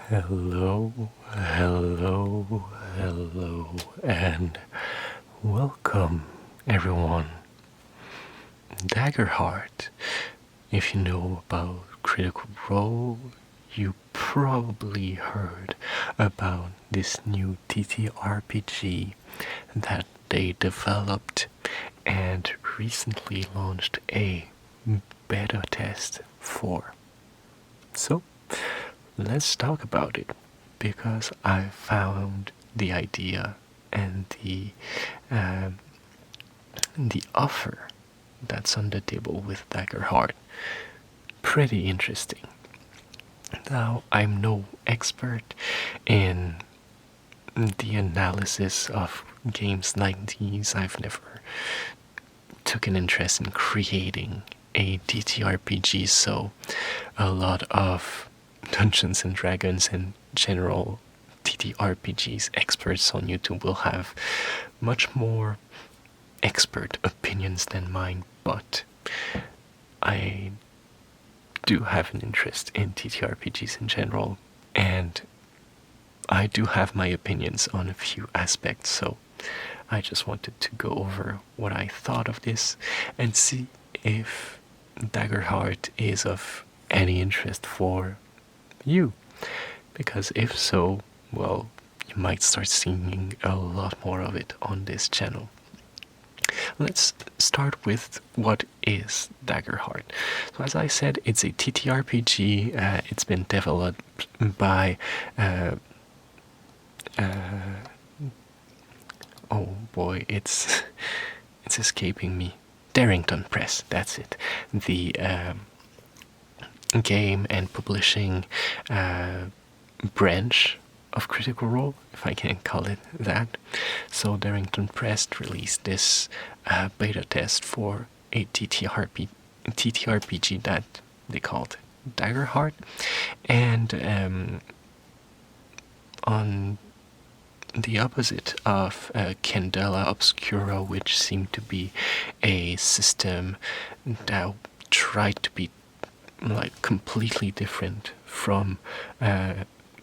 Hello, hello, hello, and welcome everyone. Daggerheart. If you know about Critical Role, you probably heard about this new TTRPG that they developed and recently launched a beta test for. So, let's talk about it because I found the idea and uh, the offer that's on the table with Daggerheart pretty interesting. Now, I'm no expert in the analysis of games like these. I've never took an interest in creating a TTRPG, so a lot of Dungeons and Dragons and general TTRPGs experts on YouTube will have much more expert opinions than mine, but I do have an interest in TTRPGs in general, and I do have my opinions on a few aspects, so I just wanted to go over what I thought of this and see if Daggerheart is of any interest for you. Because if so, well, you might start seeing a lot more of it on this channel. Let's start with what is Daggerheart. So as I said, it's a TTRPG. It's been developed by oh boy, it's escaping me. Darrington Press, that's it. The game and publishing branch of Critical Role, if I can call it that. So Darrington Press released this beta test for a TTRPG that they called Daggerheart, and on the opposite of Candela Obscura, which seemed to be a system that tried to be like completely different from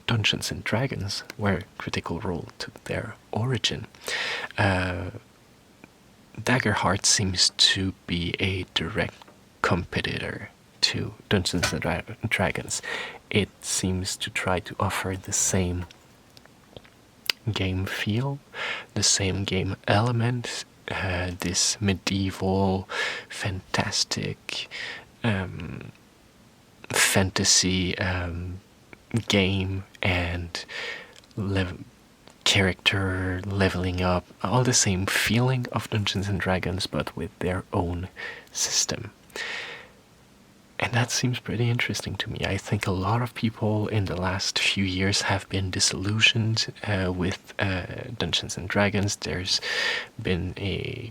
Dungeons and Dragons, where Critical Role took their origin. Daggerheart seems to be a direct competitor to Dungeons and Dragons. It seems to try to offer the same game feel, the same game elements, this medieval, fantastic, fantasy game and character leveling up, all the same feeling of Dungeons and Dragons, but with their own system. And that seems pretty interesting to me. I think a lot of people in the last few years have been disillusioned with Dungeons and Dragons. There's been a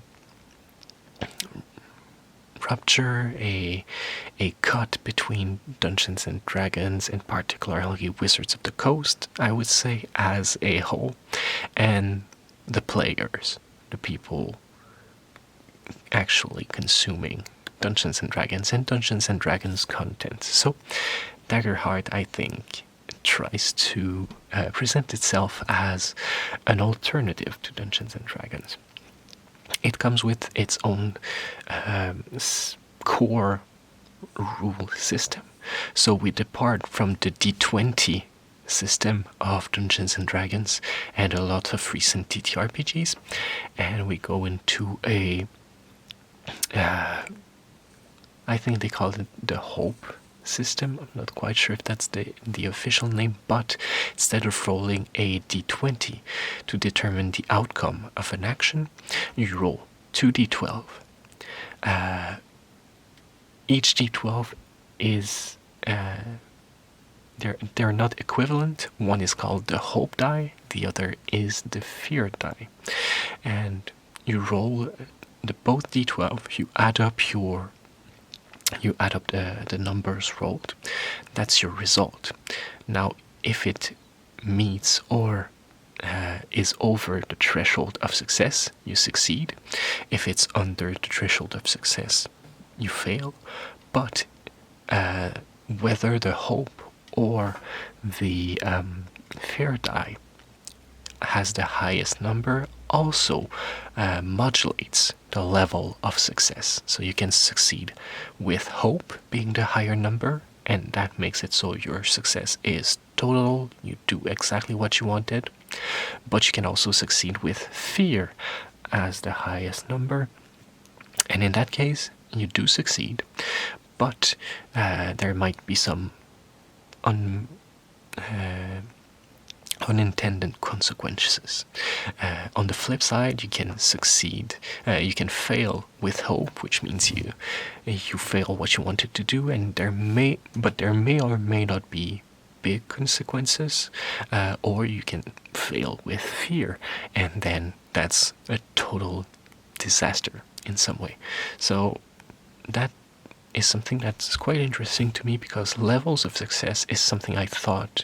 rupture, a cut between Dungeons and Dragons, and particularly Wizards of the Coast, I would say, as a whole, and the players, the people actually consuming Dungeons and Dragons content. So Daggerheart, I think, tries to present itself as an alternative to Dungeons and Dragons. It comes with its own core rule system. So we depart from the D20 system of Dungeons and Dragons and a lot of recent TTRPGs, and we go into a I think they call it the Hope system. I'm not quite sure if that's the official name, but instead of rolling a d20 to determine the outcome of an action, you roll 2d12. Each d12 is they're not equivalent. One is called the Hope die, the other is the Fear die, and you roll the both d12. You add up the numbers rolled. That's your result. Now, if it meets or is over the threshold of success, you succeed. If it's under the threshold of success, you fail. But whether the Hope or the fair die has the highest number also modulates the level of success. So you can succeed with hope being the higher number, and that makes it so your success is total, you do exactly what you wanted. But you can also succeed with fear as the highest number, and in that case you do succeed, but there might be some unintended consequences. On the flip side, you can succeed, you can fail with hope, which means you fail what you wanted to do, and there may or may not be big consequences, or you can fail with fear, and then that's a total disaster in some way. So that is something that's quite interesting to me, because levels of success is something I thought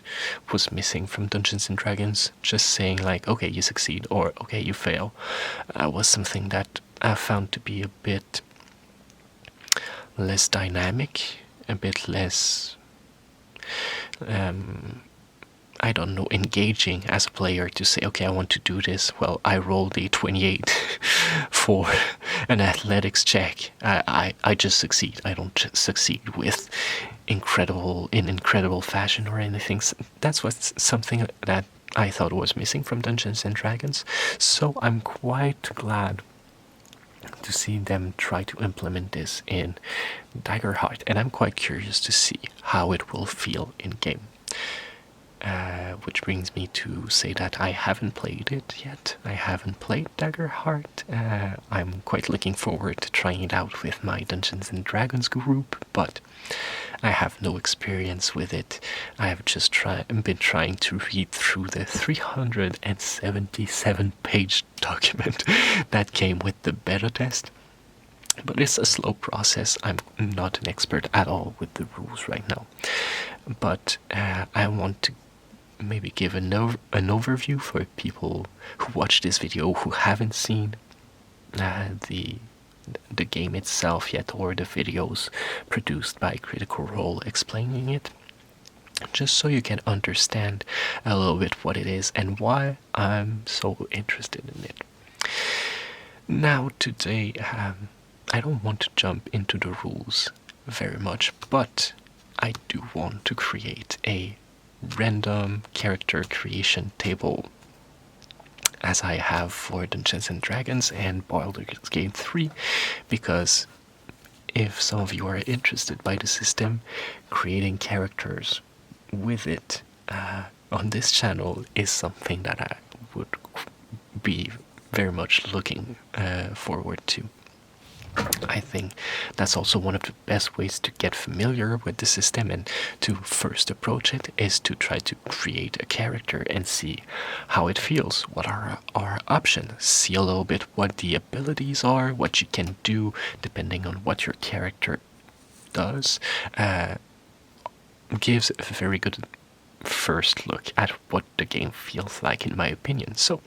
was missing from Dungeons and Dragons. Just saying like, okay, you succeed, or okay, you fail, was something that I found to be a bit less dynamic, a bit less I don't know, engaging as a player to say, okay, I want to do this. Well, I rolled a 28 for an athletics check. I just succeed. I don't succeed with incredible fashion or anything. That's what's something that I thought was missing from Dungeons and Dragons. So I'm quite glad to see them try to implement this in Daggerheart, and I'm quite curious to see how it will feel in game. Which brings me to say that I haven't played it yet. I haven't played Daggerheart. I'm quite looking forward to trying it out with my Dungeons and Dragons group, but I have no experience with it. I have just been trying to read through the 377-page document that came with the beta test. But it's a slow process. I'm not an expert at all with the rules right now. But I want to maybe give an overview for people who watch this video who haven't seen the game itself yet, or the videos produced by Critical Role explaining it, just so you can understand a little bit what it is and why I'm so interested in it. Now today, I don't want to jump into the rules very much, but I do want to create a random character creation table, as I have for Dungeons and Dragons and Baldur's Gate 3, because if some of you are interested by the system, creating characters with it on this channel is something that I would be very much looking forward to. I think that's also one of the best ways to get familiar with the system, and to first approach it is to try to create a character and see how it feels. What are our options? See a little bit what the abilities are, what you can do depending on what your character does. Gives a very good first look at what the game feels like, in my opinion. So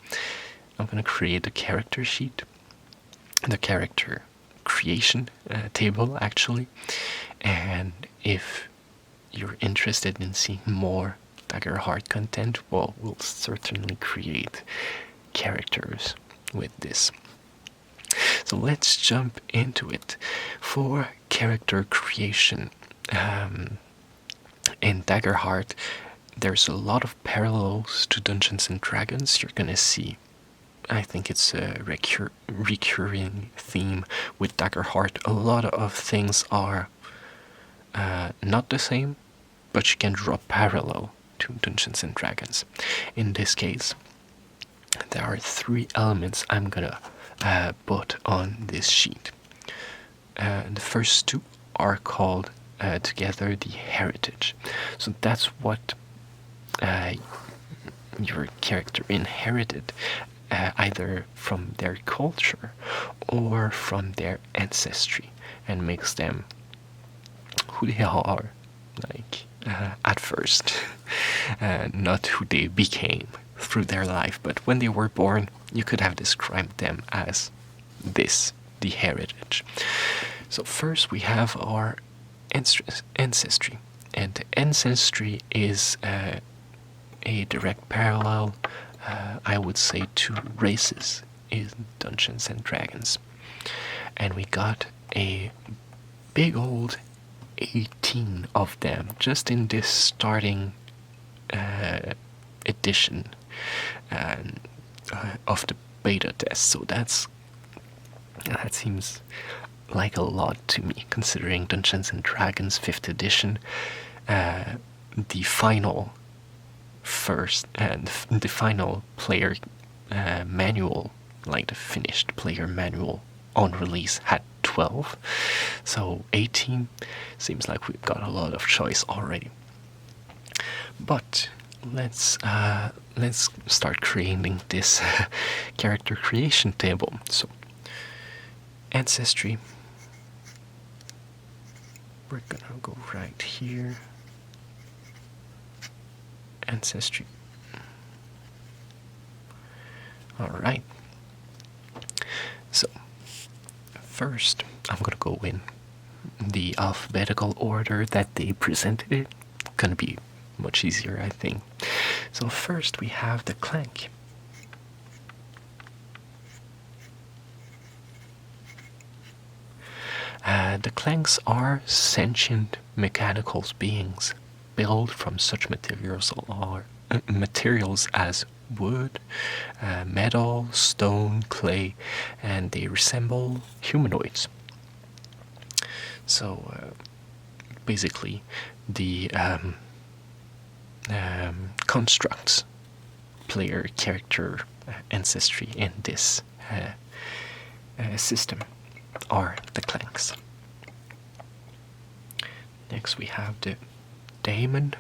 I'm going to create a character sheet, the character creation table actually, and if you're interested in seeing more Daggerheart content, well, we'll certainly create characters with this. So let's jump into it. For character creation, in Daggerheart, there's a lot of parallels to Dungeons and Dragons. You're gonna see, I think it's a recurring theme with Daggerheart. A lot of things are not the same, but you can draw parallel to Dungeons and Dragons. In this case, there are 3 elements I'm gonna put on this sheet. The first 2 are called together the heritage. So that's what your character inherited, either from their culture or from their ancestry, and makes them who they are, like at first, not who they became through their life, but when they were born, you could have described them as this, the heritage. So first we have our ancestry, and Ancestry is a direct parallel, I would say, to races in Dungeons and Dragons. And we got a big old 18 of them just in this starting edition of the beta test. So that seems like a lot to me, considering Dungeons and Dragons 5th edition, the final the final player manual, like the finished player manual on release, had 12. So 18 seems like we've got a lot of choice already. But let's start creating this character creation table. So Ancestry, we're gonna go right here. Ancestry. Alright. So first I'm gonna go in the alphabetical order that they presented it. Gonna be much easier, I think. So first we have the Clank. The Clanks are sentient mechanical beings built from such materials as wood, metal, stone, clay, and they resemble humanoids. So basically, the constructs player character ancestry in this system are the Clanks. Next we have the Daemon.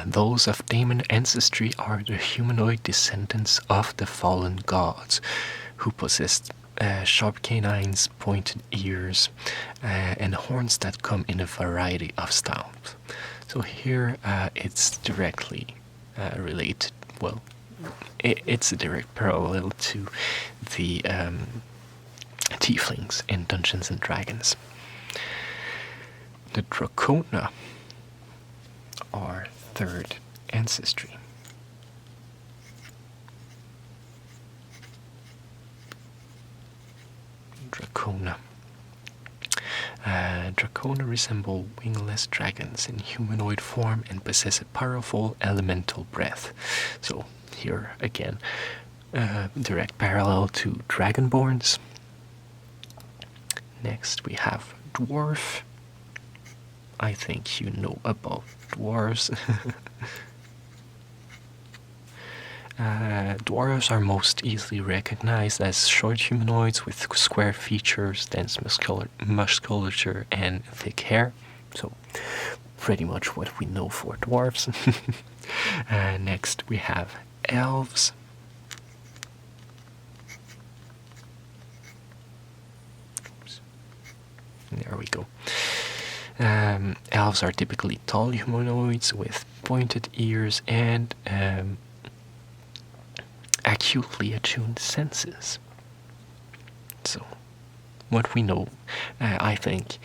Those of Daemon ancestry are the humanoid descendants of the fallen gods, who possessed sharp canines, pointed ears, and horns that come in a variety of styles. So here it's directly related, well, it's a direct parallel to the tieflings in Dungeons and Dragons. The Dracona are 3rd ancestry. Dracona. Dracona resemble wingless dragons in humanoid form and possess a powerful elemental breath. So here again, direct parallel to Dragonborns. Next we have Dwarf. I think you know about dwarves. Dwarves are most easily recognized as short humanoids with square features, dense musculature, and thick hair. So, pretty much what we know for dwarves. Next, we have elves. Oops. There we go. Elves are typically tall humanoids with pointed ears and acutely attuned senses. So, what we know, I think,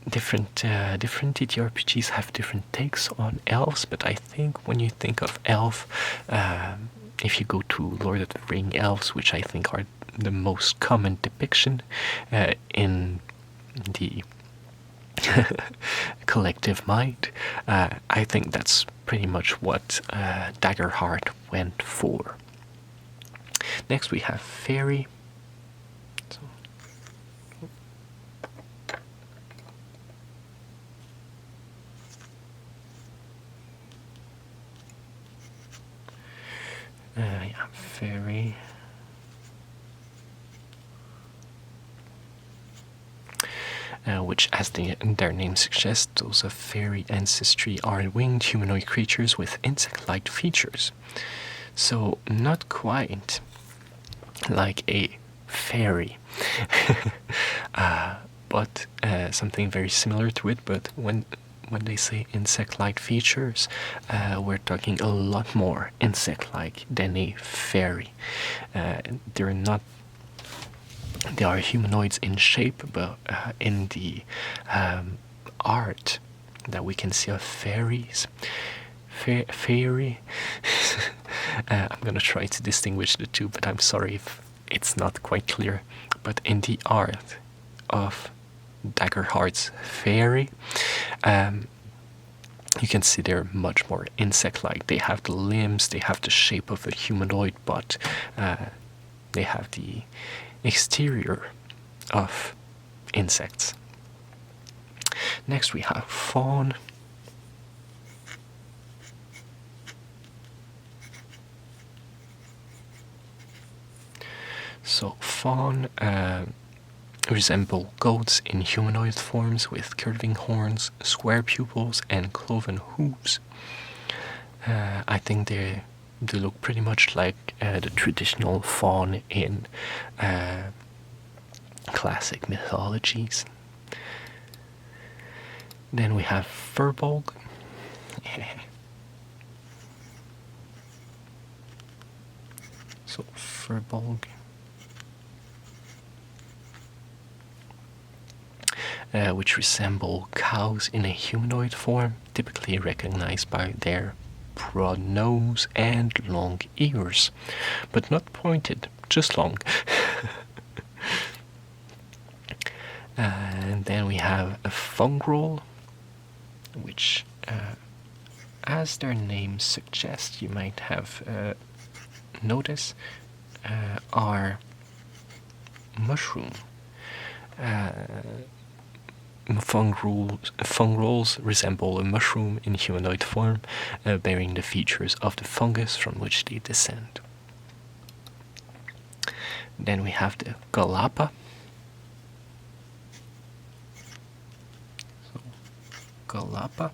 different TTRPGs have different takes on elves, but I think when you think of elf, if you go to Lord of the Ring elves, which I think are the most common depiction in the collective mind, I think that's pretty much what Daggerheart went for. Next we have Fairy. So, yeah, Fairy. Which, as their name suggests, those of fairy ancestry are winged humanoid creatures with insect-like features. So, not quite like a fairy, but something very similar to it. But when when they say insect-like features, we're talking a lot more insect-like than a fairy. They're not. They are humanoids in shape, but in the art that we can see of fairies, fairy. I'm gonna try to distinguish the two, but I'm sorry if it's not quite clear. But in the art of Daggerheart's fairy, you can see they're much more insect-like. They have the limbs, they have the shape of a humanoid, but they have the exterior of insects. Next we have fawn. So fawn resemble goats in humanoid forms with curving horns, square pupils, and cloven hooves. I think they look pretty much like the traditional fawn in classic mythologies. Then we have furbolg. So furbolg. Which resemble cows in a humanoid form, typically recognized by their broad nose and long ears, but not pointed, just long. And then we have a fungrel, which, as their name suggests, you might have noticed, are mushroom. Fungrels resemble a mushroom in humanoid form, bearing the features of the fungus from which they descend. Then we have the galapa. So, galapa.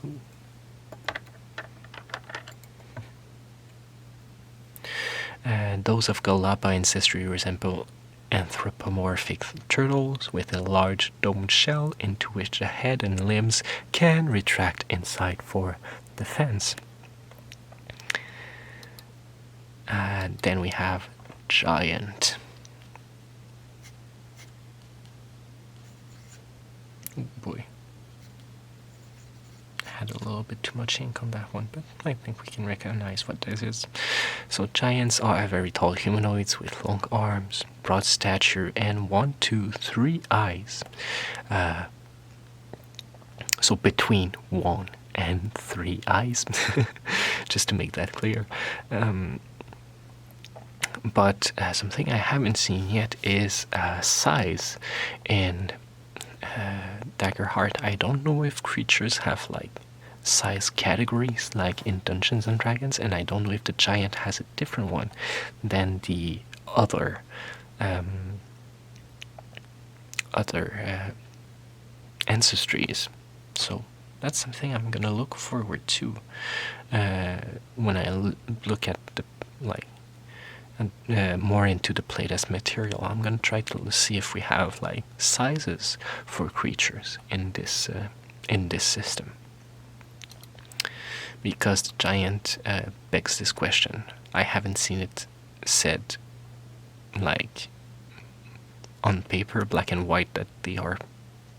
Ooh. Those of Galapa ancestry resemble anthropomorphic turtles with a large domed shell into which the head and limbs can retract inside for defense. Then we have giant. Oh boy. Had a little bit too much ink on that one, but I think we can recognize what this is. So giants are very tall humanoids with long arms, broad stature, and 1, 2, 3 eyes. So between 1 and 3 eyes, just to make that clear. But something I haven't seen yet is size in Daggerheart. I don't know if creatures have like size categories like in Dungeons and Dragons, and I don't know if the giant has a different one than the other ancestries. So that's something I'm gonna look forward to when I look at the more into the playtest material. I'm gonna try to see if we have like sizes for creatures in this system, because the giant begs this question. I haven't seen it said like on paper, black and white, that they are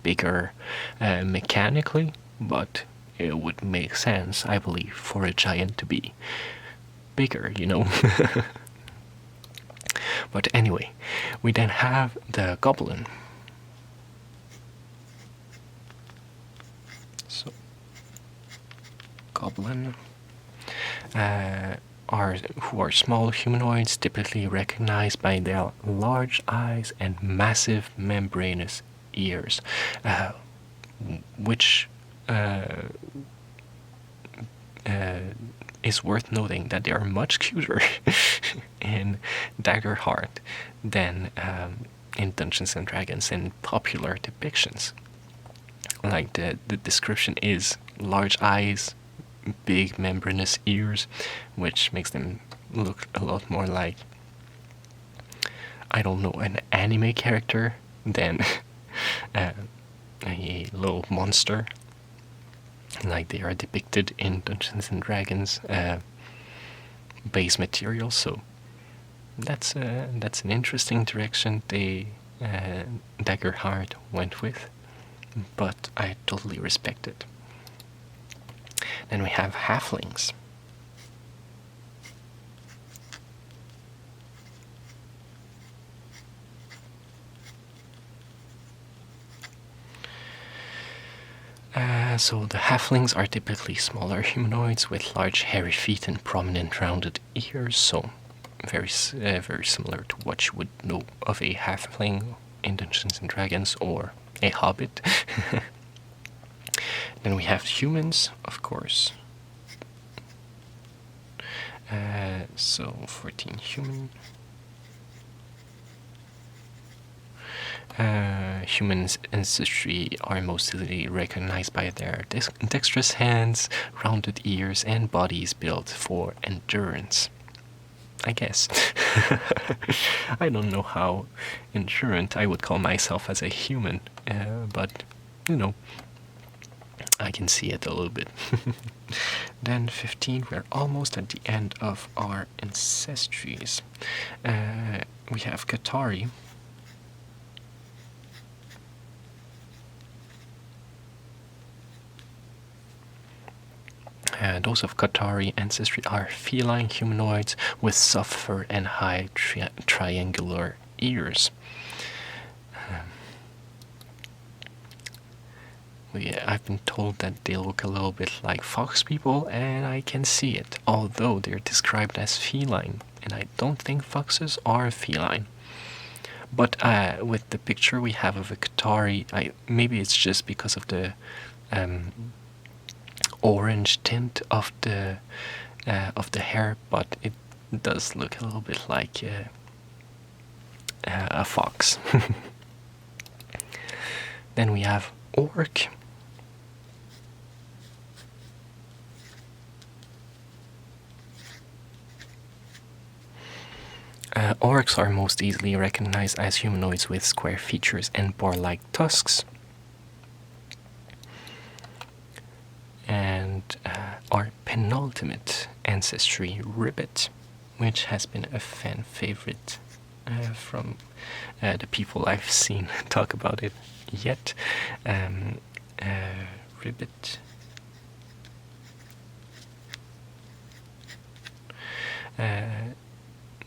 bigger mechanically, but it would make sense, I believe, for a giant to be bigger, you know. But anyway, we then have the goblin. So, goblin who are small humanoids, typically recognized by their large eyes and massive membranous ears, which is worth noting that they are much cuter in Daggerheart than in Dungeons and Dragons in popular depictions. Like the description is large eyes, big membranous ears, which makes them look a lot more like, I don't know, an anime character than a little monster, like they are depicted in Dungeons and Dragons base material. So that's an interesting direction Daggerheart went with, but I totally respect it. Then we have halflings. So the halflings are typically smaller humanoids with large hairy feet and prominent rounded ears, so very similar to what you would know of a halfling in Dungeons and Dragons or a hobbit. Then we have humans, of course. So 14 human. Humans' ancestry are mostly recognized by their dexterous hands, rounded ears, and bodies built for endurance. I guess. I don't know how endurant I would call myself as a human, but you know, I can see it a little bit. Then 15, we're almost at the end of our ancestries. We have Qatari. Those of Qatari ancestry are feline humanoids with soft fur and high triangular ears. I've been told that they look a little bit like fox people, and I can see it, although they're described as feline, and I don't think foxes are feline. But with the picture we have of a Qatari, maybe it's just because of the orange tint of the hair, but it does look a little bit like a fox. Then we have orc. Orcs are most easily recognized as humanoids with square features and boar-like tusks. And our penultimate ancestry, Ribbit, which has been a fan favorite from the people I've seen talk about it yet. Ribbit.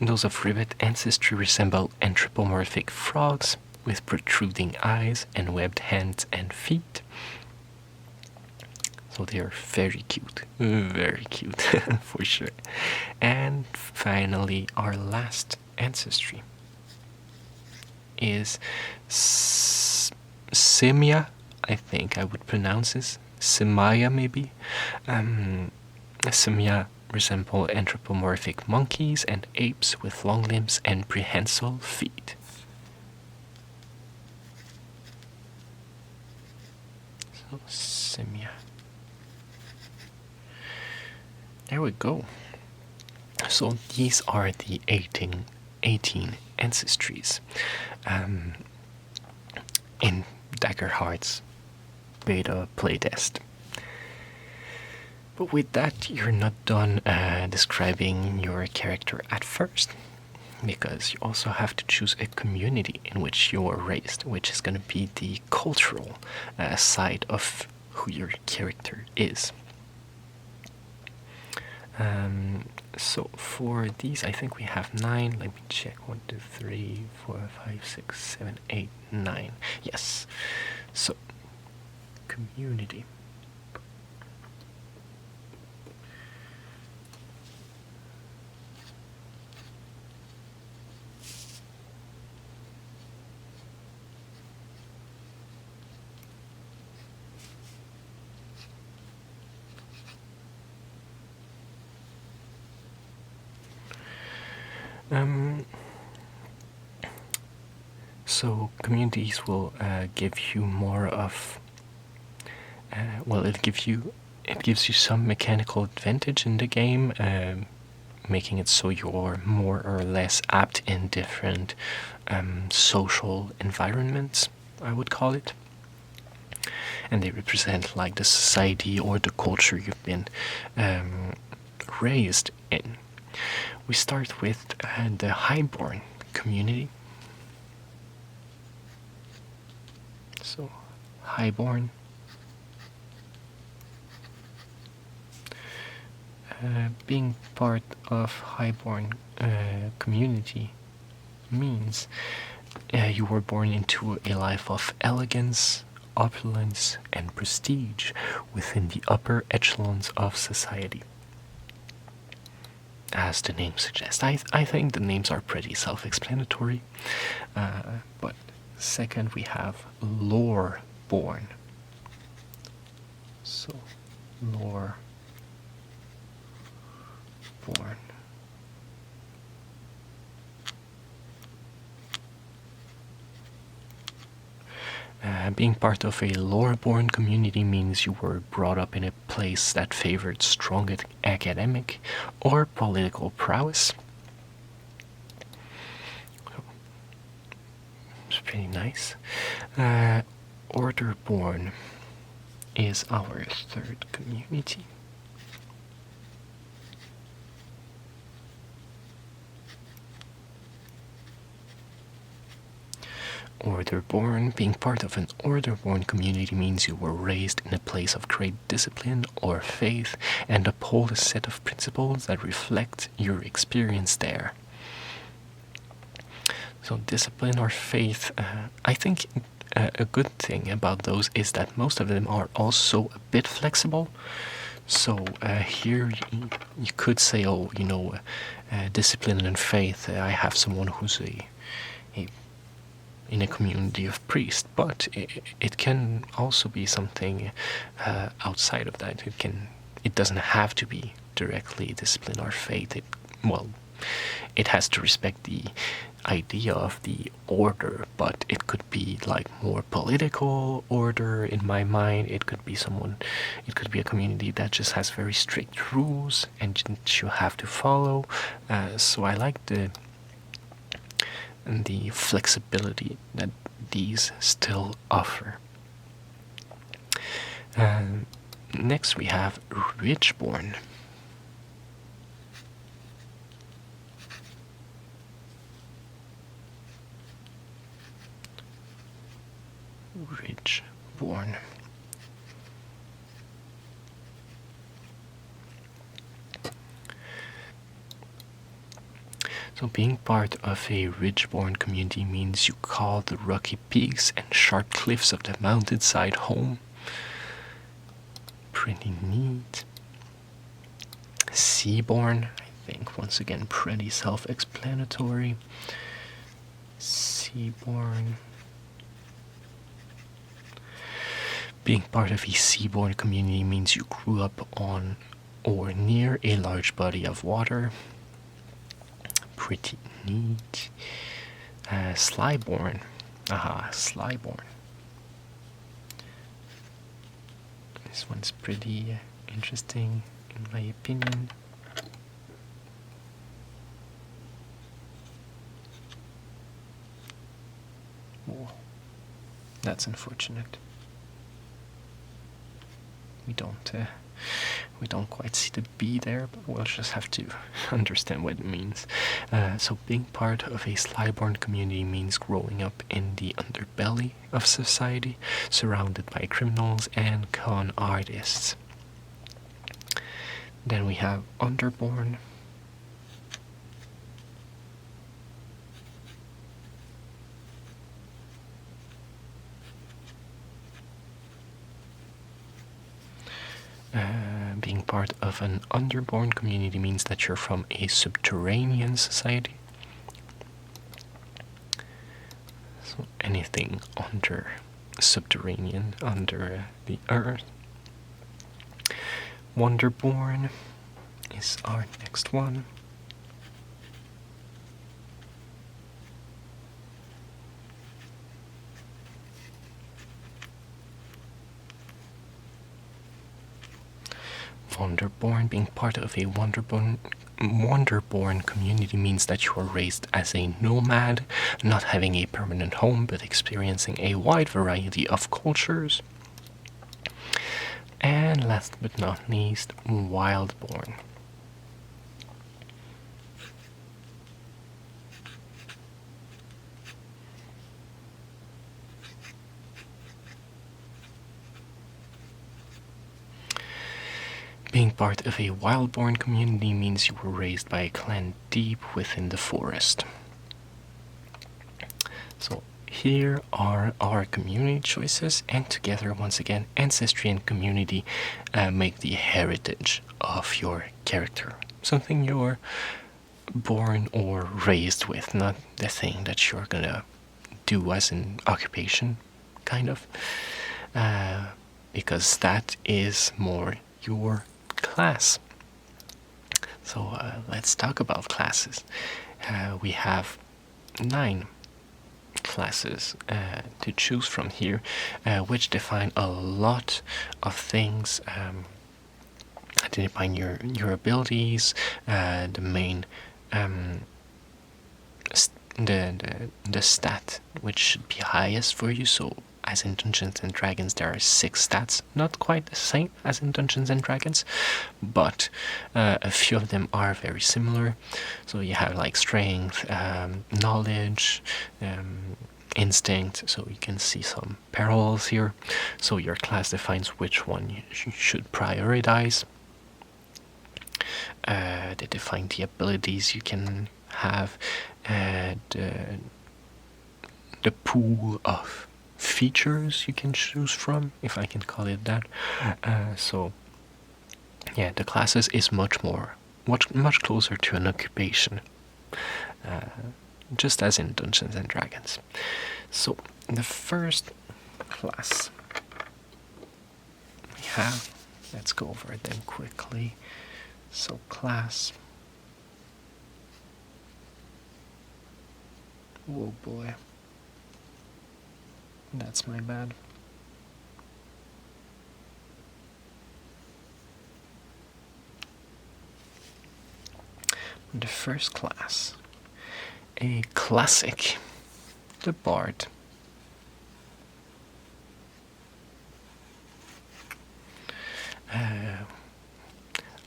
Those of Ribbit ancestry resemble anthropomorphic frogs with protruding eyes and webbed hands and feet. So they are very cute, for sure. And finally, our last ancestry is Simia, I think I would pronounce this. Simaya, maybe. Simia resemble anthropomorphic monkeys and apes with long limbs and prehensile feet. So, Simia. There we go. So these are the 18 ancestries in Daggerheart's beta playtest. But with that, you're not done describing your character at first, because you also have to choose a community in which you were raised, which is going to be the cultural side of who your character is. So for these, I think we have 9. Let me check. 1, 2, 3, 4, 5, 6, 7, 8, 9. Yes. So, community. So communities will give you more of, it gives you some mechanical advantage in the game, making it so you're more or less apt in different social environments, I would call it. and they represent like the society or the culture you've been raised in. We start with the highborn community. So, highborn. Being part of highborn community means you were born into a life of elegance, opulence, and prestige within the upper echelons of society. As the name suggests, I think the names are pretty self-explanatory. But second, we have lore-born. So, lore-born. Being part of a lore-born community means you were brought up in a place that favored strong academic or political prowess. It's pretty nice. Order-born is our third community. Order-born. Being part of an order-born community means you were raised in a place of great discipline or faith and uphold a set of principles that reflect your experience there. So discipline or faith, I think a good thing about those is that most of them are also a bit flexible. So here you could say, oh, discipline and faith. I have someone who's in a community of priests, but it can also be something outside of that. It doesn't have to be directly discipline or faith. It has to respect the idea of the order, but it could be like more political order in my mind. It could be a community that just has very strict rules and you have to follow. So I like the flexibility that these still offer. Next we have Ridgeborn. Ridgeborn. So being part of a ridgeborn community means you call the rocky peaks and sharp cliffs of the mountainside home. Pretty neat. Seaborn, I think once again pretty self-explanatory. Seaborn. Being part of a seaborn community means you grew up on or near a large body of water. Pretty neat. Slyborn. Slyborn. This one's pretty interesting in my opinion. Oh, that's unfortunate. We don't quite see the B there, but we'll just have to understand what it means. So being part of a Slyborn community means growing up in the underbelly of society, surrounded by criminals and con artists. Then we have Underborn. Being part of an underborn community means that you're from a subterranean society. So anything subterranean, under the earth. Wonderborn is our next one. Wonderborn. Being part of a Wonderborn community means that you are raised as a nomad, not having a permanent home but experiencing a wide variety of cultures. And last but not least, Wildborn. Being part of a Wildborn community means you were raised by a clan deep within the forest. So here are our community choices, and together, once again, Ancestry and community make the heritage of your character. Something you're born or raised with, not the thing that you're gonna do as an occupation, kind of. Because that is more your class. So let's talk about classes. We have 9 classes to choose from here, which define a lot of things, identifying your abilities, the main the stat which should be highest for you. So as in Dungeons and Dragons, there are 6 stats, not quite the same as in Dungeons and Dragons, but a few of them are very similar. So you have like strength, knowledge, instinct, so you can see some parallels here. So your class defines which one you should prioritize. They define the abilities you can have, the pool of features you can choose from, if I can call it that. So yeah, the classes is much closer to an occupation, just as in Dungeons and Dragons. So the first class we have, let's go over them quickly. So class, oh boy, that's my bad. The first class, a classic, the Bard.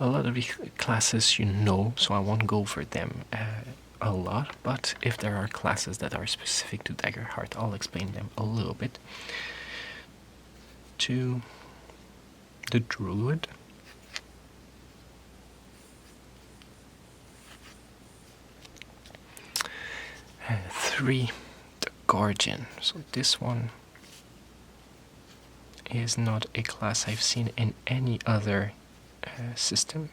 A lot of the classes you know, so I won't go over them a lot, but if there are classes that are specific to Daggerheart, I'll explain them a little bit. To the Druid. 3, the Guardian. So this one is not a class I've seen in any other system.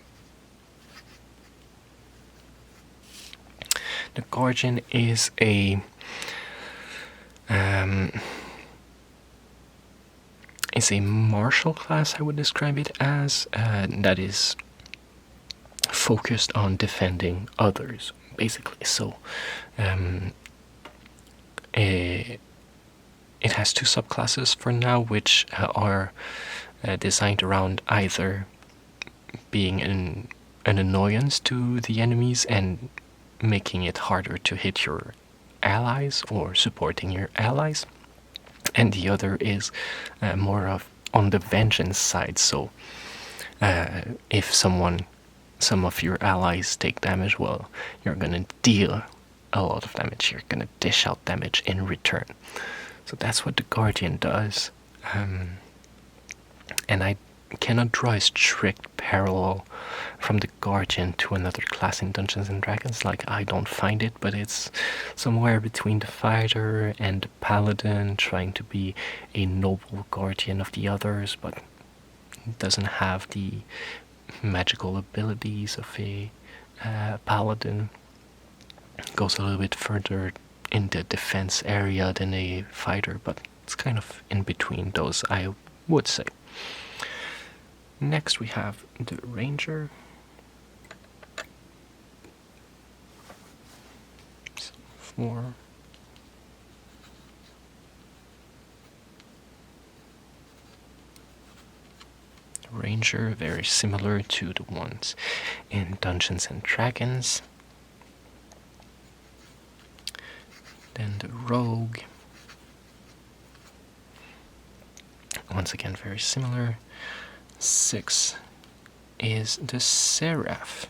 The Guardian is a martial class, I would describe it as, that is focused on defending others, basically. So it has 2 subclasses for now, which are designed around either being an annoyance to the enemies and making it harder to hit your allies or supporting your allies, and the other is more of on the vengeance side. So if some of your allies take damage, well, you're gonna deal a lot of damage. You're gonna dish out damage in return. So that's what the Guardian does, and I cannot draw a strict parallel from the Guardian to another class in Dungeons and Dragons. Like, I don't find it, but it's somewhere between the fighter and the paladin, trying to be a noble guardian of the others, but it doesn't have the magical abilities of a paladin. It goes a little bit further in the defense area than a fighter, but it's kind of in between those, I would say. Next we have the Ranger. So 4. Ranger, very similar to the ones in Dungeons and Dragons. Then the Rogue. Once again, very similar. 6 is the Seraph.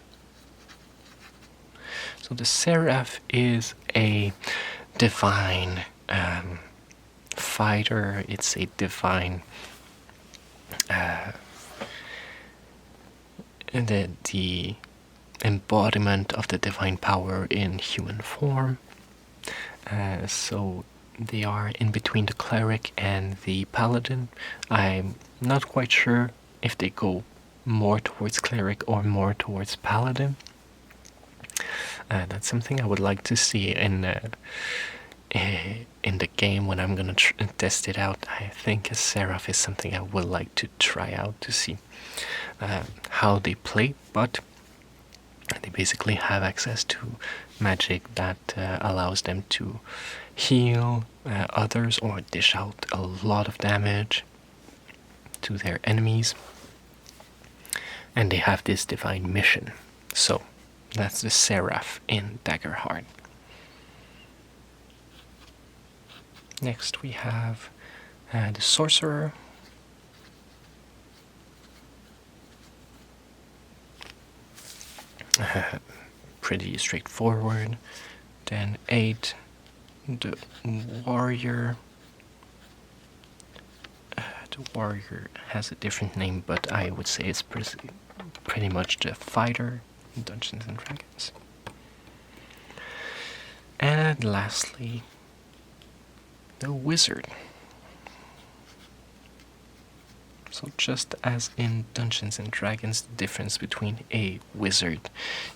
So the Seraph is a divine fighter. It's a divine the embodiment of the divine power in human form. So they are in between the cleric and the paladin. I'm not quite sure if they go more towards cleric or more towards paladin. That's something I would like to see in the game when I'm gonna test it out. I think a Seraph is something I would like to try out to see how they play, but they basically have access to magic that allows them to heal others or dish out a lot of damage to their enemies, and they have this divine mission. So that's the Seraph in Daggerheart. Next we have the Sorcerer. Pretty straightforward. Then 8, the Warrior. The Warrior has a different name, but I would say it's pretty much the Fighter in Dungeons and Dragons. And lastly, the Wizard. So just as in Dungeons and Dragons, the difference between a wizard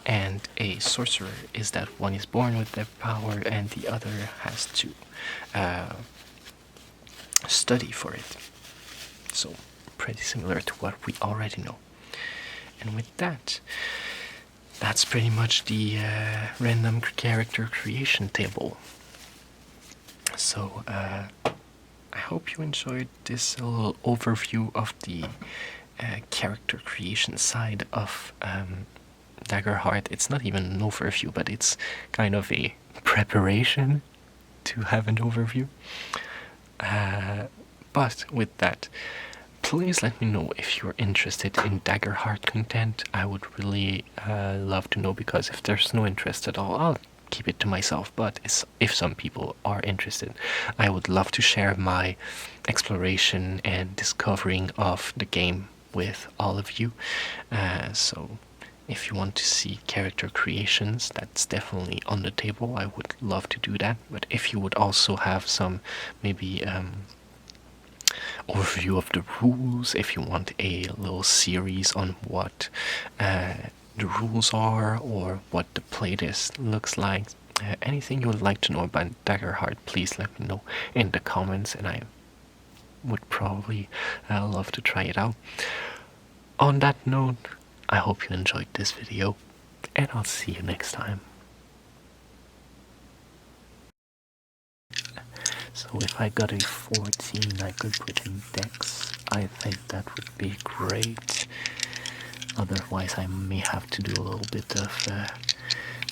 and a sorcerer is that one is born with their power and the other has to study for it. So pretty similar to what we already know. And with that, that's pretty much the random character creation table. So I hope you enjoyed this little overview of the character creation side of Daggerheart. It's not even an overview, but it's kind of a preparation to have an overview. But with that, please let me know if you're interested in Daggerheart content. I would really love to know, because if there's no interest at all, I'll keep it to myself. But if some people are interested, I would love to share my exploration and discovering of the game with all of you. So if you want to see character creations, that's definitely on the table. I would love to do that. But if you would also have some maybe overview of the rules, if you want a little series on what the rules are or what the playlist looks like, anything you would like to know about Daggerheart, please let me know in the comments, and I would probably love to try it out. On that note, I hope you enjoyed this video, and I'll see you next time. So if I got a 14 I could put in Dex, I think that would be great. Otherwise I may have to do a little bit of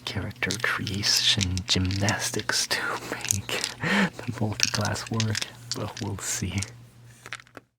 character creation gymnastics to make the multi-class work, but we'll see.